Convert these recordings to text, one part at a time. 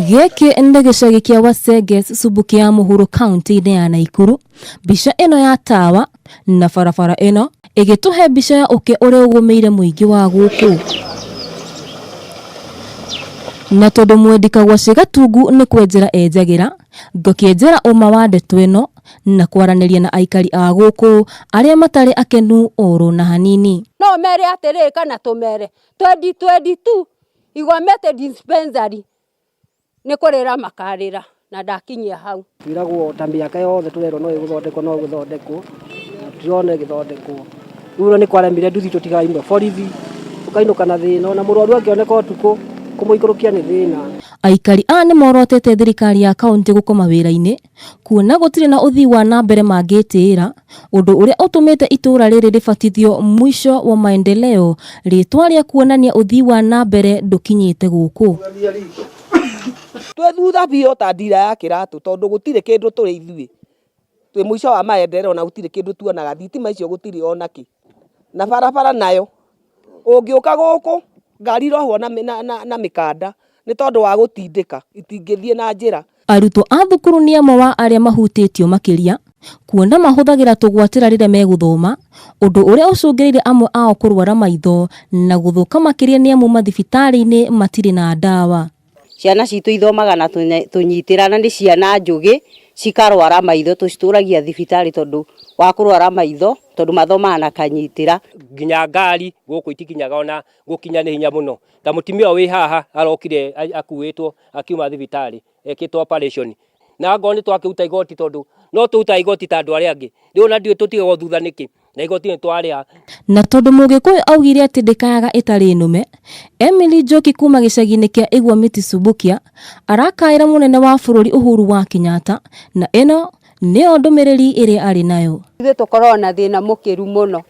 Gĩkĩ nĩ gĩcagi kĩa Wasenges Subukia ya Mũhuro County ya Naikuru. Mbica ĩno ya tawa na barabara ĩno ĩgĩtũhe mbica ya ũkĩ ũrĩa ũgũmĩire mũingĩ wa gũkũ. Na tondũ mwendika gwa Gatungu nĩ kwenjera enjagĩra, ngũkĩenjera ũma wa ndeto ĩno na kwaranĩria na aikari a gũkũ arĩa matarĩ akenu oro na hanini. No mere atĩrĩ kana tũmere 2022 igomete dispensary nĩ kũrĩra makarĩra na ndakinyia hau. Twiragwo ta mĩaka yothe tũrerwo no ĩgũthondekwo turone ĩgĩthondekwo. Rĩu nĩ kwaremire nduthi tũtigaimwe borithi tukainũka na thĩna na mũrwaru akĩoneka ũtukũ kũmũikũrũkia nĩ thĩna. Aikari nĩ morotete thirikari ya kaunti gũkoma wĩra-inĩ kuona gũtirĩ na ũthii wa na mbere mangĩtĩĩra, ũndũ ũrĩa ũtũmĩte itũra rĩrĩ rĩbatithio mwisho wa maendeleo, rĩtwa rĩa kuonania ũthii wa na mbere ndũkinyĩte gũkũ. Twĩ thutha biũ ta ndira ya kĩratũ tondũ gũtirĩ kĩndũ tũrĩ ithuĩ. Twĩ mwisho wa maendeleo na gũtirĩ kĩndũ tuonaga, thitima icio gũtirĩ ona kĩ. Na barabara nayo ũngĩũka gũkũ ngari rohwo na mĩkanda nĩ tondũ wa gũtindĩka itingĩthiĩ na njĩra. Arutwo a thukuru nĩ amwe wa arĩa mahutĩtio makĩria kuona mahũthagĩra tũgwatĩra rĩrĩa megũthoma, ũndũ ũrĩa ũcũngĩrĩire amwe ao kũrwara maitho na gũthũka makĩria nĩ amu mathibitarĩ-inĩ matirĩ na ndawa. Ciana citũ ithomaga na tũnyitĩra na nĩ ciana njũgĩ cikarwara maitho, tũcitũragia thibitarĩ tondũ wa kũrwara maitho tondũ mathomaga na kanyitĩra. Nginya ngari gũkũ itikinyaga ona gũkinya nĩ hinya mũno. Ta mũtumia wĩ haha arokire akuĩtwo akiuma thibitarĩ ekĩtwo operation. Na ngo nĩ twakĩruta igoti tondũ no tũruta igoti ta andũ arĩa angĩ. Rĩu na ndiũ tũtigagwo thutha nĩkĩ? Na igoti nĩ twarĩha. Na tondũ Mũgĩkũyũ augire atĩ ndĩkayaga ĩtarĩ nũme, Emily Njoki kuma gĩcagi-inĩ kĩa Igwamiti Subukia arakaĩra mũnene wa bũrũri Uhuru wa Kenyatta, na ĩno nĩyo ndũmĩrĩri ĩrĩa arĩ nayo. Ithuĩ tũkorwo na thĩna mũkĩru mũno.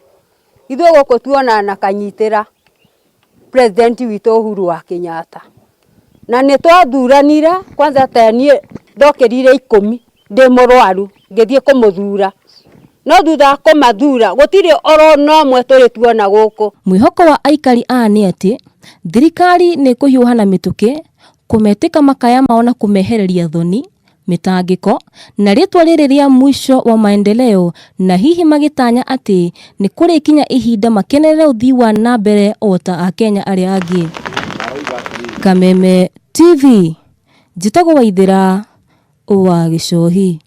Ithuĩ gũkũ tuona na kanyitĩra President witũ Uhuru wa Kenyatta. Na nĩ twathuranire kwanza ta niĩ ndokĩrire 10 ndĩ mũrwaru ngĩthiĩ kũmũthura. No thutha kũmathura gũtirĩ oro no mwe tũrĩ tuona gũkũ. Mwĩhoko wa aikari nĩ atĩ thirikari nĩ kũhiũha na mĩtũkĩ kũmetĩka makaya mao na kũmehereria thoni, mĩtangĩko na rĩtwa rĩrĩ rĩa mwisho wa maendeleo, na hihi magĩtanya atĩ nĩ kũrĩ kinya ihinda makenerere ũthii wa na mbere o ta Akenya arĩa angĩ. Kameme TV, njĩtagwo Waithĩra wa Gĩcohi.